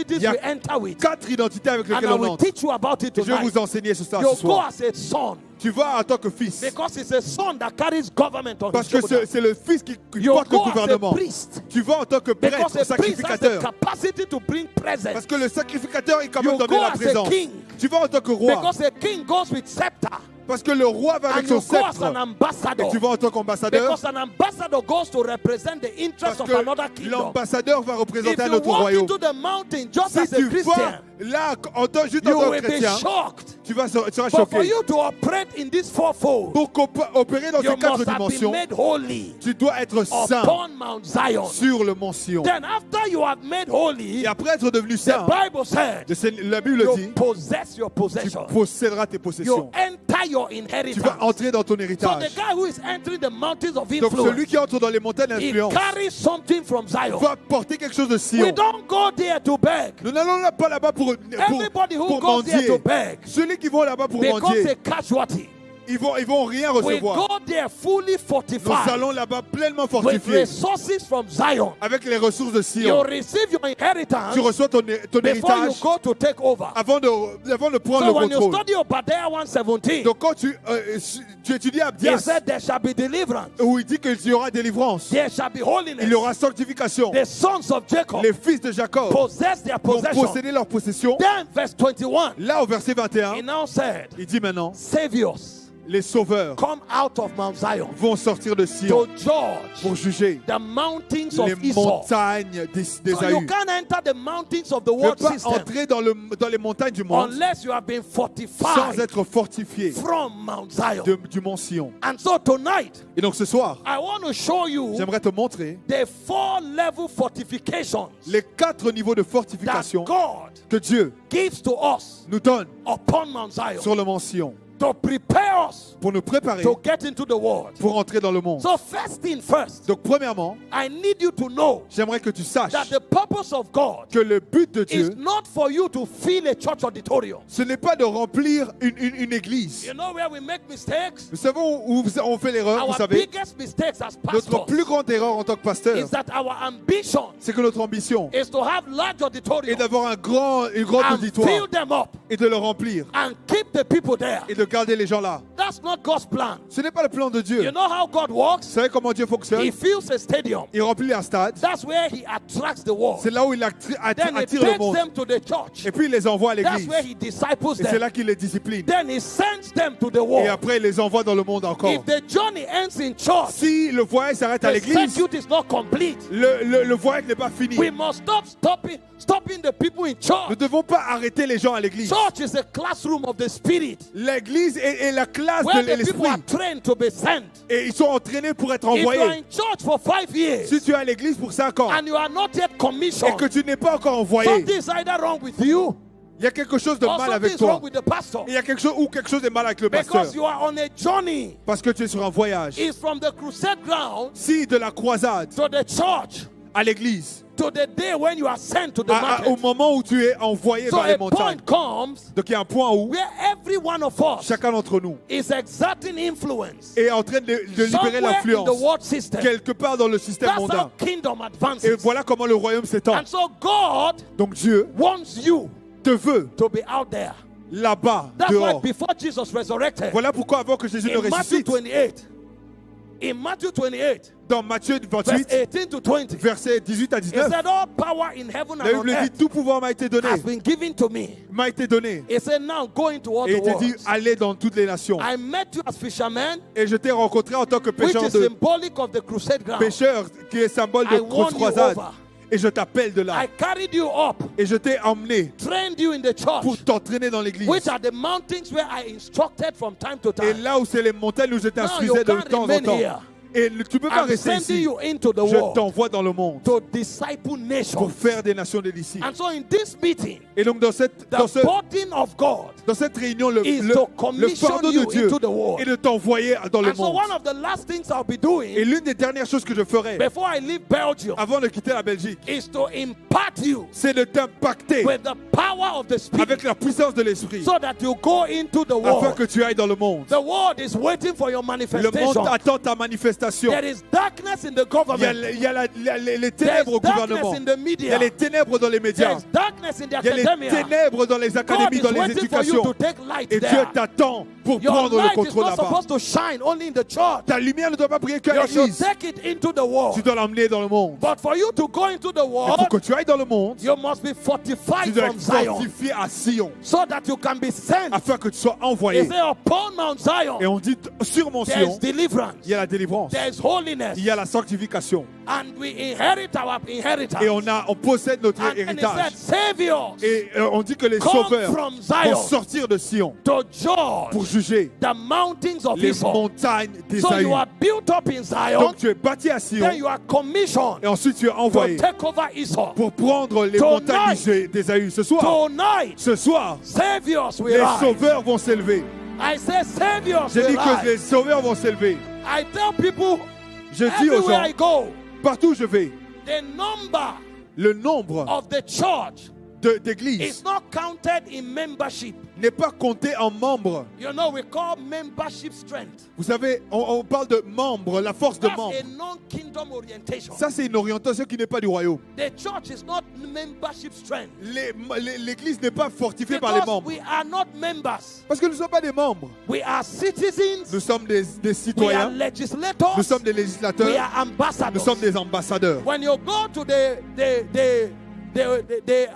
identities we enter with. 4 identités avec lesquelles And I on will entre. teach you about it Et je vais tonight. vous enseigner ce You go soir. as a son. Tu vas en tant que fils. Because it's a son that carries government on Parce his que shoulder. c'est le fils qui You porte le go as a gouvernement. priest. Tu vas en tant que prêtre, Because a priest has the sacrificateur. capacity to bring presence. Parce que le sacrificateur est quand You même donné go la as a présence. king. Tu vas en tant que roi. Because a king goes with scepter. Parce que le roi va avec And son you go as sceptre. an ambassador. Et tu vas en tant qu'ambassadeur. Because an ambassador goes to represent the interests Parce of another que kingdom. l'ambassadeur va If représenter un you autre walk royaume. into the mountain just Si as a tu Christian, vas là, juste en you tant que will be chrétien, shocked. tu seras But for choqué. you to operate in this fourfold, Pour opérer dans you ces 4 must have been dimensions, made holy tu dois être saint upon Mount Zion. sur le mont Sion. Then after you have made holy, Et après être devenu the saint, Bible said, la Bible you dit, possess your tu possession. posséderas tes You possessions. enter your Tu inheritance. vas entrer dans ton So the héritage. guy who is entering the mountains of Donc celui influence, qui entre dans les montagnes he d'influence carries something from Zion. va porter quelque chose de We Sion. don't go there to beg. Nous n'allons pas là-bas pour Everybody who goes there mendier. to beg Ceux qui vont là-bas pour becomes mendier, a casualty. ils vont rien We recevoir. go there fully Nous fortified allons là-bas pleinement with fortifiés resources from Zion. avec les ressources de You Sion. receive your inheritance Tu reçois ton before you héritage go to take over. avant de prendre So le when you contrôle. study Obadiah 1:17, Donc quand tu étudies he Abdias, said there shall be deliverance, où il dit qu'il y aura délivrance, there shall be holiness. il y aura sanctification. The sons of Jacob Les fils de Jacob possess their vont possession. posséder leur possession. Then verse 21, Là, au verset 21, he now said, il dit maintenant, Saviors les sauveurs come out of Mount Zion vont sortir de Sion to judge pour juger the mountains of les Esau. montagnes d'Ésaü. So you can't enter the mountains of the Ne world pas system entrer dans les montagnes du monde unless you have been sans fortified être fortifié from Mount Zion. du mont Sion. And so tonight, Et donc ce soir, I want to show you j'aimerais te montrer the 4-level fortifications les 4 niveaux de that fortification God que Dieu gives to us nous donne upon Mount Zion sur le mont Sion to prepare us pour nous préparer to get into the world. pour entrer dans le monde. So first thing first, Donc premièrement, I need you to know j'aimerais que tu saches that the purpose of God que le but de is Dieu, not for you to fill a church auditorium. ce n'est pas de remplir une église. You know where we make mistakes? Nous savons où on fait l'erreur, vous Our savez. biggest mistakes as Notre plus pastors grande erreur en tant que pasteur, is that our ambition c'est que notre ambition is to have large est auditoriums d'avoir un grand and auditoire fill them up et de le remplir and keep the people there. et de garder les gens là. That's not God's plan. Ce n'est pas le plan de Dieu. You know how God Vous works? savez comment Dieu fonctionne? He fills a stadium. Il remplit un stade. That's where he attracts the world. C'est là où il Then he attire le takes monde. them to the church. Et puis il les envoie à That's l'église. where he disciples Et c'est them. là qu'il les discipline. Then he sends them to the Et world. après il les envoie dans le monde encore. If the journey ends in church, Si le voyage s'arrête à the l'église, circuit is not complete. le voyage n'est pas fini. We must stop stopping the people in Nous church. ne devons pas arrêter les gens à l'église. Church is a classroom of the spirit L'église est la classe where de the people are l'esprit. trained to be sent. Et ils sont entraînés pour être If you are envoyés. in church for 5 years Si tu es à l'église pour 5 ans and you are not yet et commissioned, que tu n'es pas encore envoyé, something is either wrong with you il y a quelque chose de or mal something avec is toi. wrong with the pastor. Il y a quelque chose est mal avec le pasteur. Because you are on a journey. Parce que tu es sur un voyage. It's from the crusade ground Si de la croisade to the church à l'église, to the day when you are sent to the au market. moment où tu es envoyé So vers les a montagnes. point comes Donc il y a un point où where every one of us chacun d'entre nous is exerting influence est en train de libérer somewhere in l'influence the world system. quelque part dans le système That's mondain. how kingdom Et advances. voilà comment le royaume s'étend. And so God Donc Dieu wants you te veut to be out there. là-bas, That's why dehors. before Jesus resurrected, Voilà pourquoi avant que Jésus ne in Matthew ressuscite, 28, in Matthew 28, dans Matthieu verse 28, 18 to 20, versets 18 à he 19, said, all power in heaven la and on Bible dit, earth tout pouvoir m'a été donné, has been given to me. m'a été donné. He said, now go into all Et the il te dit, world. allez dans toutes les nations. I met you as fishermen, Et je t'ai rencontré en tant que which pécheur is symbolic of the crusade ground. pécheur qui est symbole de I won you croisade. over. Et je t'appelle de là. I carried you up, Et je t'ai emmené trained you in the pour church, t'entraîner dans l'église. which are the mountains where I instructed from time to Et time. là où c'est les montagnes où je Now t'instruisais you de can't temps en remain temps. here. Et tu ne peux pas I'm rester sending ici. you into the Je world t'envoie dans le monde to disciple pour nations. faire des nations des disciples. And so in this meeting, Et donc dans cette the burden of God réunion, le is to commission fardeau de you Dieu into the world. est de t'envoyer dans le And so monde. one of the last things I'll be Et doing l'une des dernières choses que je ferai before I leave Belgium avant de quitter la Belgique, is to impart you c'est de t'impacter with the power of the Spirit avec la puissance de l'Esprit so that you go into the afin world. que tu ailles dans le monde. The world is waiting for your Le monde manifestation. attend ta l'administration. There is darkness in the government. Il y a les There ténèbres is au darkness gouvernement. in the Il y media. a les ténèbres dans les There médias. is darkness in the Il y a les academia. ténèbres dans les God académies, is dans les waiting for you éducations. to take light Et Dieu there. t'attend pour Your prendre le light is contrôle not là-bas. supposed to shine only in the church. Ta lumière ne doit pas briller qu'à You should l'église. take it into the Tu world. dois l'emmener dans le monde. But for you to go into the Et pour world, que tu ailles dans le monde, you must be tu fortified dois from être Zion fortifié à Sion so that you can be sent. afin que tu sois He envoyé. said, upon Mount Zion, Et on dit sur mon there is Sion, deliverance, il y a la délivrance, there is holiness, il y a la sanctification. and we inherit our inheritance. Et on possède notre And he héritage. said, Saviors, Et on dit que les come sauveurs from vont Zion sortir de Sion to pour judge juger the mountains of les Israel. montagnes So you d'Ésaü. are built up in Zion, Donc tu es bâti à Sion then you are commissioned et ensuite tu es to envoyé take over Israel. pour prendre les Tonight. montagnes d'Ésaü. Ce soir, Tonight, Saviors will les rise. sauveurs vont s'élever. I say Saviors J'ai will dit que les rise. sauveurs vont s'élever. I tell people Je dis aux everywhere gens, I go, partout où je vais, the number le nombre of the church d'églises is not counted in membership. n'est pas compté en membres. You know, we call membership strength. Vous savez, on parle de membres, la force de That's membres. a non-kingdom orientation. Ça, c'est une orientation qui n'est pas du royaume. The church is not membership strength. L'église n'est pas fortifiée par les Because membres. we are not members. Parce que nous ne sommes pas des membres. We are citizens. Nous sommes des We are citoyens. legislators. Nous sommes des We législateurs. are ambassadors. Nous sommes des ambassadeurs. When you go to the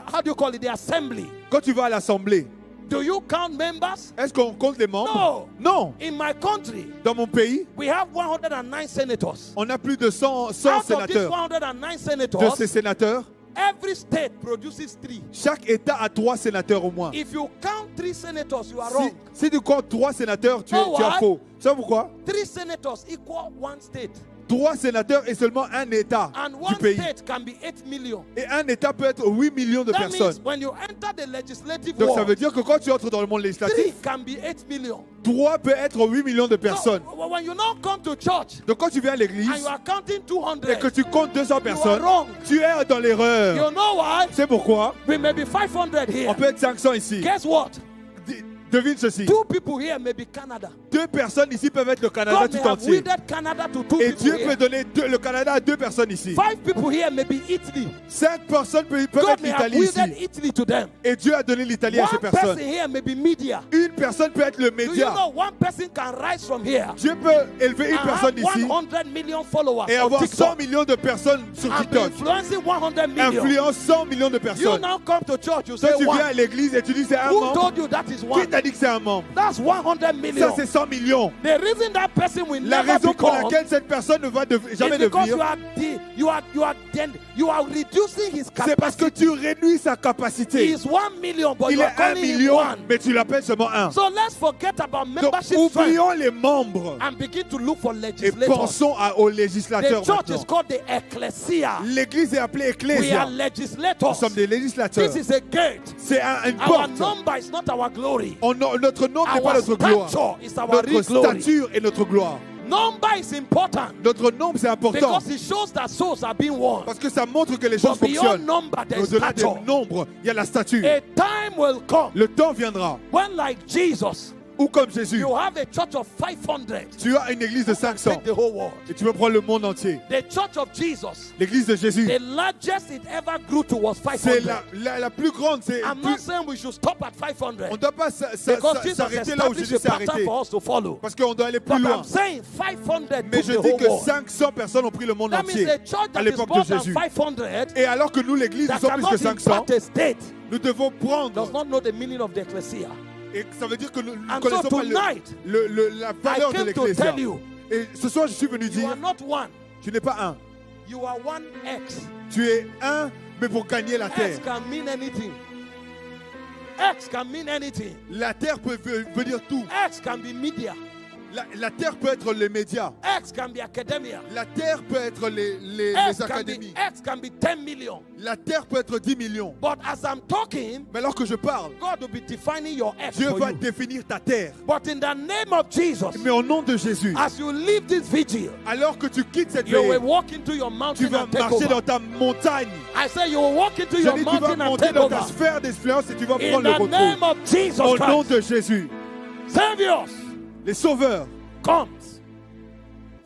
how do you call it, the assembly, Quand tu vas à l'assemblée, do you count members? est-ce qu'on compte les membres? No. In my country, Dans mon pays, we have 109 senators. on a plus de 100 Out of these sénateurs. 109 De senators, ces sénateurs, every state produces 3. chaque État a 3 sénateurs au moins. If you count 3 senators, you are wrong. Si tu comptes 3 sénateurs, tu Oh, as what? faux. Tu sais pourquoi? 3 senators equal 1 state. 3 sénateurs et seulement un État And du 1 pays. state can be 8 million. Et un État peut être 8 millions de That personnes. means when you enter the legislative Donc ça world, veut dire que quand tu entres dans le monde 3 législatif, can be 8 million. 3 peut être 8 millions de personnes. So, when you now come to church Donc quand tu viens à and l'église you are counting et 200, que tu comptes 200 personnes, wrong. tu es dans l'erreur. You know why? C'est pourquoi We may be 500 here. on peut être 500 ici. Guess what? Devine ceci. 2 people here may be Canada. 2 personnes ici peuvent être le Canada God may tout have entier. wielded Canada to 2 Et people Dieu peut here. donner le Canada à 2 personnes ici. 5 people here may be Italy. 5 personnes peuvent God être may have l'Italie wielded ici. Italy to them. Et Dieu a donné l'Italie à ces 1 person personnes. here may be media. Une personne peut être le Do you média. know 1 person can rise from here Dieu peut élever une and personne have ici 100 million followers et on avoir 100 TikTok millions de personnes sur and be TikTok. influencing 100 million? Influence 100 millions de You personnes. now come to church, you Toi, say tu viens 1. à l'église et tu dis c'est un Who membre. told you that is Qui 1? t'a dit que c'est un membre? That's 100 Ça, million. c'est 100 millions. The reason that person will La never raison pour become laquelle cette personne ne va jamais is because devenir, you are reducing his c'est parce que capacity. tu réduis sa He capacité. is 1 million, but Il you est are 1 calling him million, 1. mais tu l'appelles seulement 1. So let's forget about Donc, membership strength oublions les membres and begin to look for et legislators. pensons aux The législateurs church is maintenant. called the ecclesia. L'église est appelée We ecclésia. are Nous legislators. sommes des législateurs. This is a gate. C'est une Our porte. number is not our glory. Notre nom n'est pas Our notre gloire. stature is our real Notre glory. stature est notre gloire. Number is important Notre nombre, c'est important. because it shows that souls are being won. Parce que ça montre que les choses But beyond fonctionnent. number, there is Au-delà stature. du nombre, il y a la stature. A time will come Le temps viendra when, like Jesus, où, comme Jésus, you have a church of 500. tu as une église de 500 Take the whole world. et tu veux prendre le monde entier. The church of Jesus, L'église de Jésus, the largest it ever grew to was c'est 500. la plus grande. I'm not saying we should stop at 500 On ne doit pas because Jesus s'arrêter là où established Jésus a s'est pattern arrêté. for us to follow. Parce qu'on doit aller plus But loin. I'm saying 500 Mais took je the dis whole que world. 500 personnes ont pris le monde That means entier a church à that is l'époque de more than Jésus. 500 Et alors que nous, l'église, nous that sommes plus que cannot 500, impart a state nous devons does prendre. not know the meaning of the ecclesia. Et ça veut dire que nous ne And connaissons so pas tonight, la valeur I de came to l'ecclésia. tell you, Et ce soir, je suis venu you dire, are not one, tu n'es pas un. you are 1X. Tu es un, mais pour gagner la terre. X can mean anything. X can mean anything. La terre veut dire tout. X can be media. La terre peut être les médias. X can be academia. La terre peut être les académies. X can be 10 million. La terre peut être 10 millions. But as I'm talking, Mais alors que je parle, God will be defining your X Dieu for va you. définir ta terre. But in the name of Jesus, Mais au nom de Jésus, as you leave this vigil, alors que tu quittes cette you will veille, walk into your tu mountain vas and take marcher over. dans ta montagne. I say you will walk into Je your dis, tu vas mountain and monter take dans ta over. sphère d'influence et tu vas In prendre le the name contrôle. of Jesus Au nom Christ, de Jésus, Saviors les sauveurs comes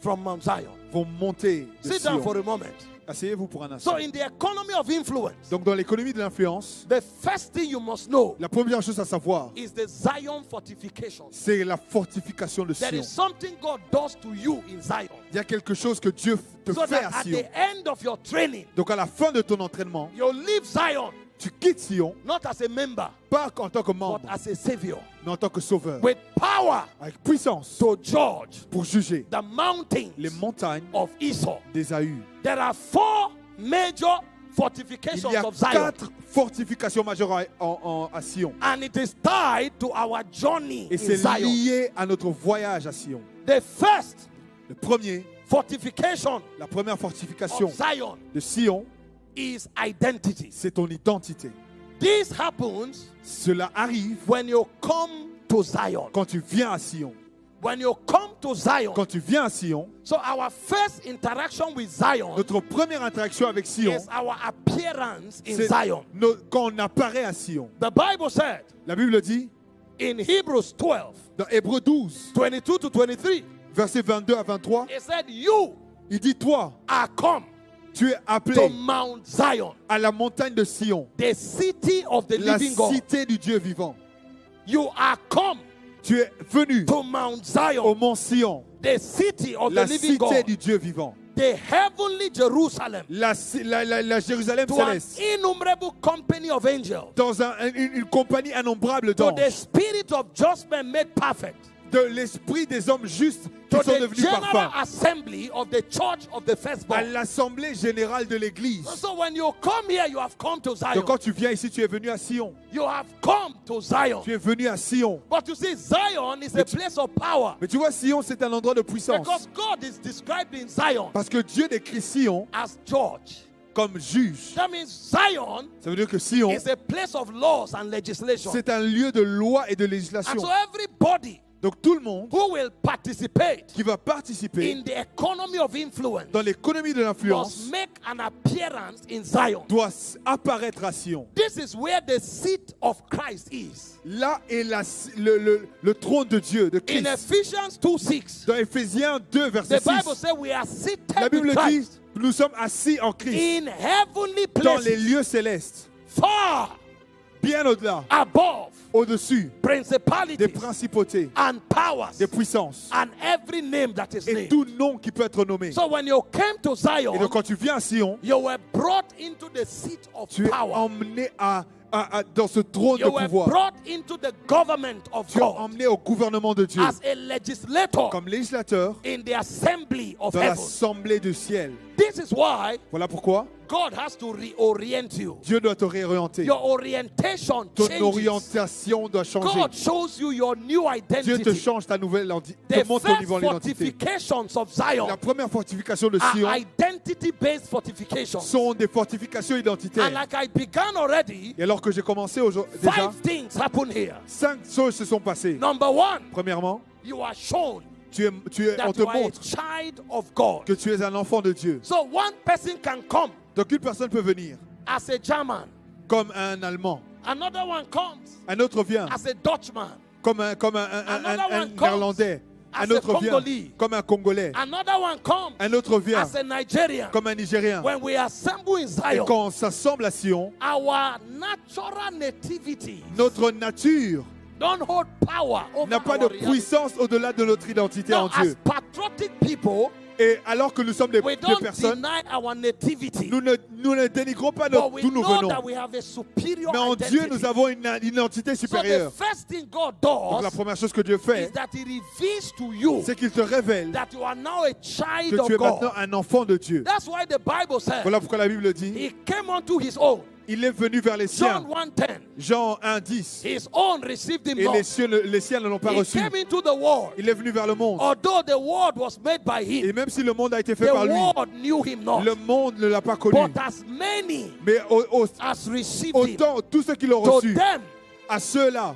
from Mount Zion. vont monter de Sit down Sion. for a moment. Asseyez-vous pour un So instant. in the economy of influence, Donc dans l'économie de l'influence, the first thing you must know la première chose à savoir, is the Zion fortification. c'est la fortification de There Sion. is something God does to you in Zion. Il y a quelque chose que Dieu te So fait that à at Sion. the end of your training, Donc à la fin de ton entraînement, you leave Zion tu quittes Sion, not as a member, pas en tant que but membre, as a savior mais en tant que sauveur, with power avec puissance to judge pour juger the mountains les montagnes of Esau. d'Ésaü. There are 4 major Il fortifications y a of Zion, 4 fortifications majeures à Sion. and it is tied to our journey Et in c'est Zion. lié à notre voyage à Sion. The first Le premier, fortification la première fortification of Zion de Sion, is identity. c'est ton identité. This happens Cela arrive when you come to Zion. quand tu viens à Sion. When you come to Zion, Quand tu viens à Sion, so our first interaction with Zion notre première interaction avec Sion, is our appearance in c'est Zion. quand on apparaît à Sion. The Bible said La Bible dit, in Hebrews 12, dans Hébreux 12, 22 to 23, versets 22 à 23, it said, You il dit, toi, are come tu es to appelé Mount Zion, à la montagne de Sion, the city of the la living God. cité du Dieu vivant. You are come Tu es venu to Mount au Zion, mont Sion, the city of the la living cité God, du Dieu vivant, the heavenly Jerusalem, la Jérusalem to an céleste, innumerable company of angels, dans une compagnie innombrable to the d'anges, spirit of just men made perfect, de l'esprit des hommes justes qui to sont the devenus general parfaits, assembly of the church of the à firstborn. l'assemblée générale de l'Église. So when you come here, you have come to Zion. Donc quand tu viens ici, tu es venu à Sion. You have come to Zion. Tu es venu à Sion. But you see, Zion is a place of power. Mais tu vois, Sion, c'est un endroit de puissance. Because God is described in Zion Parce que Dieu décrit Sion as judge. comme juge. That means Zion Ça veut dire que Sion, is a place of laws and legislation. c'est un lieu de loi et de And législation. so everybody Donc tout le monde who will participate qui va participer in the economy of influence dans l'économie de l'influence must make an appearance in Zion. doit apparaître à Sion. This is where the seat of Christ is. Là est le trône de Dieu, de In Christ. Ephesians 2:6, Dans Éphésiens 2, verset the Bible 6, says we are la seated Bible with dit, Christ nous sommes assis en Christ in heavenly dans les places, lieux célestes, far bien au-delà, above au-dessus des principalities principautés, and powers des puissances and every name that is et named. tout nom qui peut être nommé. So when you came to Et Zion, donc quand tu viens à Sion, you were brought into the seat of tu es power. emmené dans ce trône de You were pouvoir. brought into the government of Tu es God emmené au gouvernement de Dieu as a legislator comme législateur in the assembly of dans heaven. l'assemblée du ciel. This is why Voilà pourquoi God has to reorient you. Dieu doit te réorienter. Your orientation Ton changes. orientation doit changer. God shows you your new Dieu te identity. change ta nouvelle The te montre ton first niveau d'identité. fortifications of Zion La première fortification de Sion are identity-based fortifications. sont des fortifications And identitaires. like I began already, Et alors que j'ai commencé déjà, 5 things happen here. 5 choses se sont passées. Number 1, Premièrement, you are shown on that te you are a montre child of God. que tu es un enfant de Dieu. So one person can come Donc une personne peut venir as a German. comme un Allemand. Another one comes Un autre vient as a Dutchman. comme un Another one comes Néerlandais. as Un a autre vient Congolese. comme un Congolais. Another one comes Un autre vient as a Nigerian. comme un Nigérien. When we assemble in Et Zion, quand on s'assemble à Sion, our natural nativity notre nature don't hold power over n'a pas our de reality. puissance au-delà de notre identité No, en as Dieu. patriotic people, Et alors que nous sommes we des don't personnes, deny our nativity. nous ne dénigrons pas But we d'où nous know venons. that we have a superior Mais en identity. Dieu, nous avons une identité So the supérieure. first thing God Donc la does première chose que Dieu is fait, that He reveals to you c'est qu'il te révèle that you are now a child que tu es of maintenant God. un enfant de Dieu. That's why the Bible says Voilà pourquoi la Bible dit, He came unto His own. il est venu vers les siens. John 1:10. Jean 1:10. His own received Him Et not. les siens ne l'ont pas He reçu. came into the world. Il est venu vers le monde. Although the world was made by Et Him, même si le monde a été fait the par lui, world knew Him not. le monde ne l'a pas connu. But as many Mais as received Him, autant, tous ceux qui l'ont to reçu, them, à ceux-là,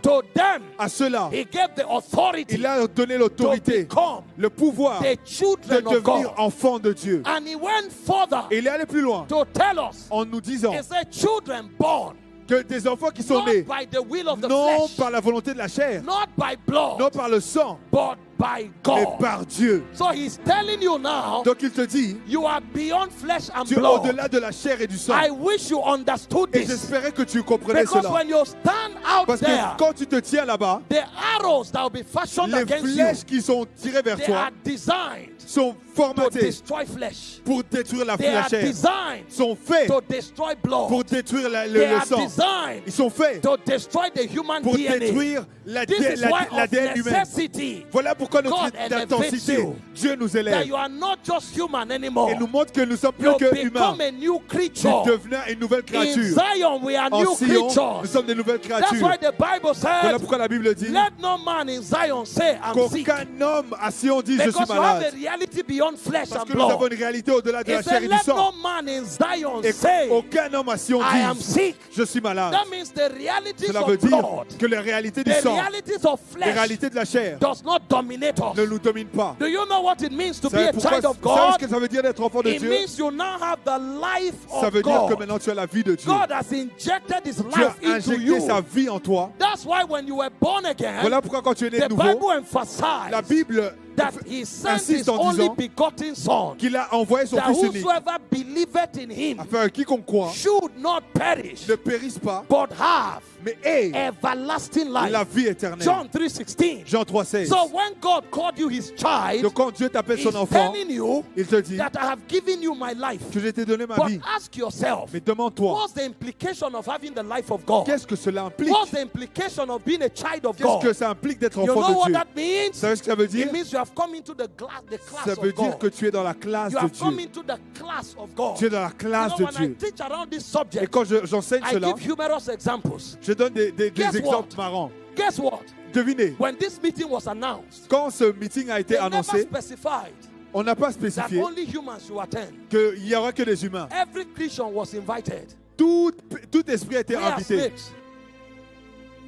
He gave the authority il a donné to l'autorité, become le pouvoir the de children of devenir God. enfant de Dieu. And He went further Et il est allé plus loin to tell us, en nous disant He said, children born que des enfants qui sont not nés, by the will of the non flesh, par la volonté de la chair, not by blood, non par le sang, but mais by God. par Dieu. So he's telling you now, Donc il te dit, you are beyond flesh and tu es blood. au-delà de la chair et du sang. I wish you understood Et this. j'espérais que tu comprenais Because cela. when you stand out Parce que there, quand tu te tiens là-bas, the arrows that will be fashioned les against you, flèches qui sont tirées vers they toi are designed sont to formatées destroy flesh. pour détruire la They are chair. designed Sont faits to destroy blood. pour détruire They le are sang. designed Ils sont faits to destroy the human pour DNA. détruire This is why of l'ADN humain. necessity Voilà pourquoi notre God elevates intensité, you. Dieu nous that élève you are not just human anymore. et nous montre que nous sommes plus You que humains. become a new Nous creature. devenons une nouvelle In créature. Zion, we are En new Sion, nous creatures. sommes des nouvelles That's créatures. why the Bible Voilà says, pourquoi la Bible dit let no man in Zion say, I'm sick. qu'aucun homme à Sion dise je suis Because you have a malade. reality beyond flesh Parce and que nous avons blood. une réalité au-delà de He la chair said, et du let no sang. man in Zion Et say, aucun homme à Sion I am dise sick. je suis malade. That means the realities Cela veut of dire blood, que les réalités du the sang, realities of les flesh réalités de la chair does not dominate us. ne nous dominent pas. Do you know what it means to Vous be savez a pourquoi- child of vous savez ce God? que ça veut dire d'être enfant de It Dieu? means you now have the life Ça of veut dire que God. maintenant tu as la vie de Dieu. God has injected His Dieu life a into injecté you. sa vie en toi. That's why when you were born again, Voilà pourquoi quand tu es né the de nouveau, Bible emphasized la Bible that He sent insiste His en only disant begotten Son, qu'il a envoyé son that Fils unique whosoever believeth in Him afin que quiconque croit should not perish, ne périsse pas, but have mais ait everlasting la life. vie éternelle. John 3:16. Jean 3,16. So when God called you His child, Donc quand Dieu t'appelle He's son enfant, telling you il te dit that I have given you my life. que je t'ai donné ma But vie. ask yourself, Mais demande-toi, what's the implication of having the life of God? qu'est-ce que cela implique? What's the implication of being a child of Qu'est-ce que God? ça implique d'être You enfant know de what Dieu? that means? Vous savez ce que ça veut dire? It means you have come into the class Ça veut of dire que God. tu es dans la classe You de have come Dieu. into the class of God. Tu es dans la You classe know, de when I Dieu. teach around this Et subject, quand j'enseigne I cela, give humorous examples. je donne des Guess exemples what? marrants. Guess what? Devinez, When this meeting was announced, quand ce meeting a été they never annoncé, specified on n'a pas that spécifié only humans should attend. qu'il n'y aura que des humains. Every Christian was invited. Tout esprit a été We are invité. snakes.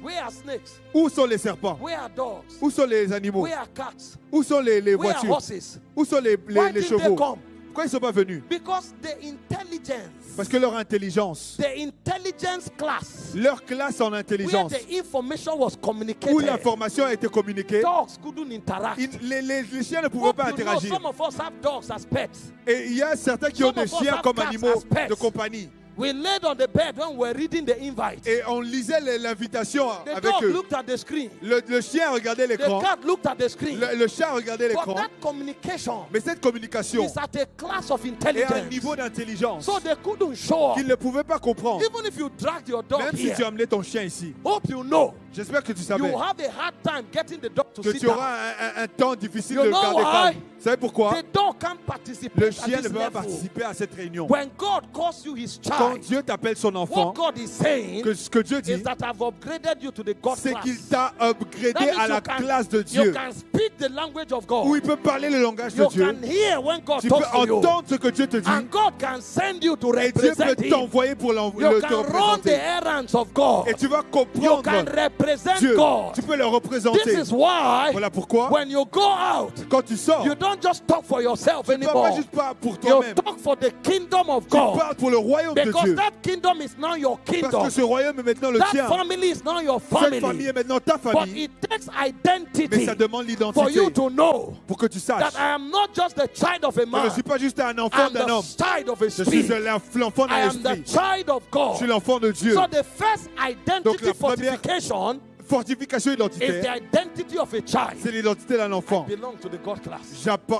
We are snakes. Où sont les serpents? We are dogs. Où sont les animaux? We are cats. Où sont les We are voitures? horses. Où sont Why les did they chevaux? come? Pourquoi ils ne sont pas venus? Because the intelligence, Parce que leur intelligence, the intelligence class, leur classe en where intelligence, the information was où communicated, l'information a été communiquée, dogs couldn't interact. les chiens ne pouvaient Hope pas you know, interagir. some of us have dogs as pets. Et il y a certains qui ont Some des of us chiens have comme cats animaux as pets. de compagnie. We laid on the bed when we were reading the invite. Et on lisait l'invitation The avec dog eux. looked at the screen. Le chien regardait The l'écran. cat looked at the screen. Le chat regardait But l'écran. that communication Mais cette communication is at a class of est à un intelligence. niveau d'intelligence So they couldn't show up. qu'ils ne pouvaient pas comprendre. Even if you dragged your dog Même si here, tu as amené ton chien ici. hope you know J'espère que tu you savais have a hard time getting the dog to que sit tu down. auras un temps difficile You de le know garder why? calme. Vous savez pourquoi? The dog can't participate Le at chien ne this peut pas level. participer à cette réunion. When God calls you His Quand child, Dieu t'appelle son what enfant, God is saying que ce que Dieu is dit, that I've upgraded you to the God c'est class. qu'il t'a That upgradé means à la classe de you Dieu, can speak the language of God. où il peut parler le langage de You Dieu. can hear when God Tu peux talks to you. entendre ce que Dieu te dit, And God can send you to et Dieu represent peut Him. t'envoyer pour You te can run the représenter. errands of God. Et tu vas You can comprendre represent Dieu. God. Tu peux le This représenter. is why Voilà pourquoi, when you go out, quand tu sors, you don't just talk for yourself tu ne parles anymore. pas juste pas pour You toi-même. talk for the kingdom of Tu God. parles pour le royaume de Because Dieu. that kingdom is now your Parce kingdom. que ce royaume est maintenant le That tien. family is now your Cette famille family. est maintenant ta But famille. it takes Mais identity ça demande for l'identité you to know pour que tu saches. that I am not just the child of a Je ne man. suis pas juste un I enfant am d'un the homme. child of a Je suis spirit. l'enfant I d'un am the esprit. child of Je suis God. l'enfant de Dieu. So the first Donc identity la première fortification fortification is the identitaire, identity of a child. c'est l'identité d'un enfant. Belong to the God class.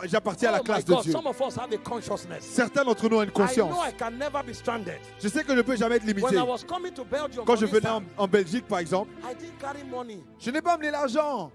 J'appartiens à la Oh my classe de God, Dieu. some of us have a consciousness. Certains d'entre nous ont une I conscience. know I can never be stranded. Je sais que je ne peux jamais être When limité. I was coming to Belgium, Quand je for venais Easter, en Belgique, par exemple, I didn't carry money. je n'ai pas amené l'argent.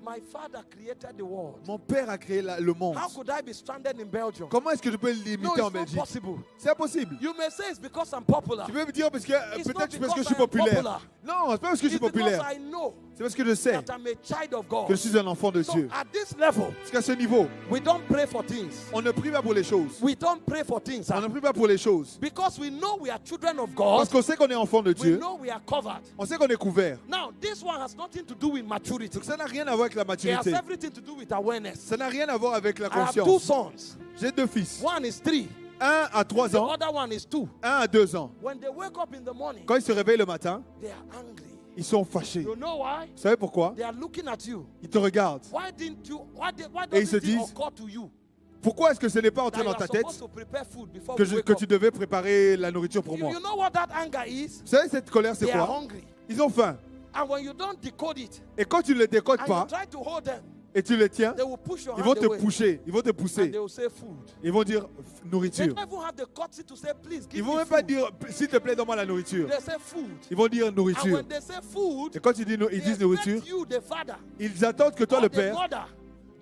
My father created the world. Mon père a créé le monde. How could I be stranded in Belgium? Comment est-ce que je peux le No, limiter en it's not Belgique? possible. C'est impossible. You may say it's because I'm popular. Tu peux me dire parce que It's not peut-être parce que je because suis I am populaire. popular. Non, c'est pas parce que je suis It's because populaire. I know C'est parce que je sais that I'm a child of God. que je suis un enfant de So Dieu. at this level, Parce qu'à ce niveau, we don't pray for things. on ne prie pas pour les choses. We don't pray for things. On ne prie pas pour les choses. Because we know we are children of Parce God. qu'on sait qu'on est enfant de We Dieu. know we are covered. On sait qu'on est couvert. Now, this one has nothing to do with maturity. Donc ça n'a rien à voir avec la It has maturité. everything to do with awareness. Ça n'a rien à voir avec la I have two conscience. sons. J'ai 2 fils. One is 3. Un à 3 The ans, other one is 2. un à 2 ans. When they wake up in the morning, Quand ils se réveillent le matin, they are angry. Ils sont fâchés. You know why? Vous savez pourquoi? They are looking at you. Ils te regardent. Why Et ils se doesn't it disent, occur to you pourquoi est-ce que ce n'est pas that entré you dans are ta tête supposed to prepare food before que, we wake que up? tu devais préparer la nourriture pour moi? You know what that anger is? Vous savez, cette colère, c'est They are quoi? hungry. Ils ont faim. And when you don't decode it, Et quand tu ne le décodes and pas you try to hold them, et tu le tiens, they will push your ils vont hand te away. pousser, ils vont te And pousser. they will say food. Ils vont dire They nourriture. don't even have the courtesy to say, please Ils give vont me même pas food. dire s'il te plaît, donne-moi la nourriture. They say food. Ils vont dire And nourriture. when they say food, Et quand ils they disent nourriture, expect you, the father, ils attendent que toi, or le the père, mother,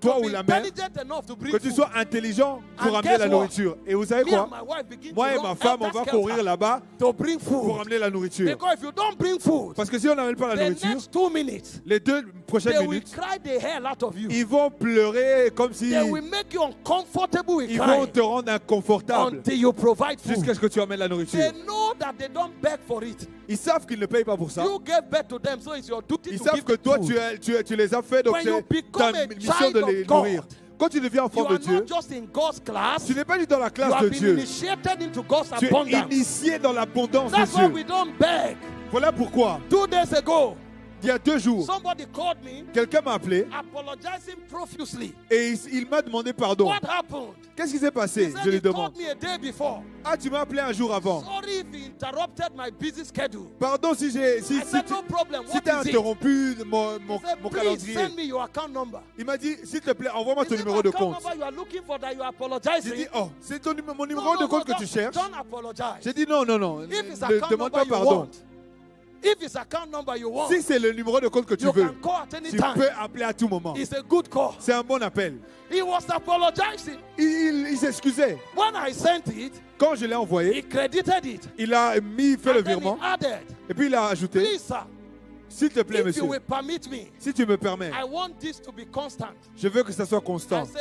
toi to ou be la mère, intelligent enough to bring que tu food. sois intelligent pour And ramener guess la what? nourriture. Et vous savez Me and quoi? my wife begin Moi to et run ma femme, on helter va skelter courir là-bas to bring pour food. ramener la nourriture. Because if you don't bring food, Parce que si on n'amène pas la the nourriture, next 2 minutes, les 2 they prochaines will minutes, cry the hell out of you. ils vont pleurer comme si They will make you uncomfortable with ils vont crying te rendre inconfortable until you provide jusqu'à food. ce que tu amènes la nourriture. They know that they don't beg for it. Ils savent qu'ils ne payent pas pour ça. You gave birth to them, so it's your duty Ils to savent give que them toi, food. tu les as fait, donc When you c'est ta become a mission child de of les God, nourrir. Quand tu deviens You enfant are de Dieu, not just in God's class. tu n'es pas juste dans la You classe have de been Dieu. initiated into God's Tu es abundance. initié dans l'abondance That's de why Dieu. we don't beg. Voilà pourquoi, 2 days ago, il y a 2 jours, somebody called me quelqu'un m'a appelé apologizing profusely. et il m'a demandé pardon. What happened? Qu'est-ce qui s'est He passé? said Je lui he demande. called me a day before. Ah, tu m'as appelé un jour avant. Sorry if he interrupted my busy schedule. Pardon si I said tu no problem. si What t'as is it? interrompu mon He said, please calendrier. send me your account number. Il m'a dit, s'il te plaît, envoie-moi Is ton it numéro the de account compte. number you are looking for that you are J'ai apologizing? dit, oh, c'est mon No, numéro de no, compte no, que tu cherches. don't apologize. J'ai dit, non, non, non, If it's ne account demande number pas you pardon. want, if it's account number you want, Si c'est le numéro de compte que tu you veux, can call at any tu time. peux appeler à tout moment. It's a good call. C'est un bon appel. He was apologizing. Il s'excusait. When I sent it, Quand je l'ai envoyé, he credited it. il a fait le And then he virement added, et puis il a ajouté, please, sir, s'il te plaît, if you monsieur, will permit me, si tu me permets, I want this to be constant. je veux que ça soit I constant. say,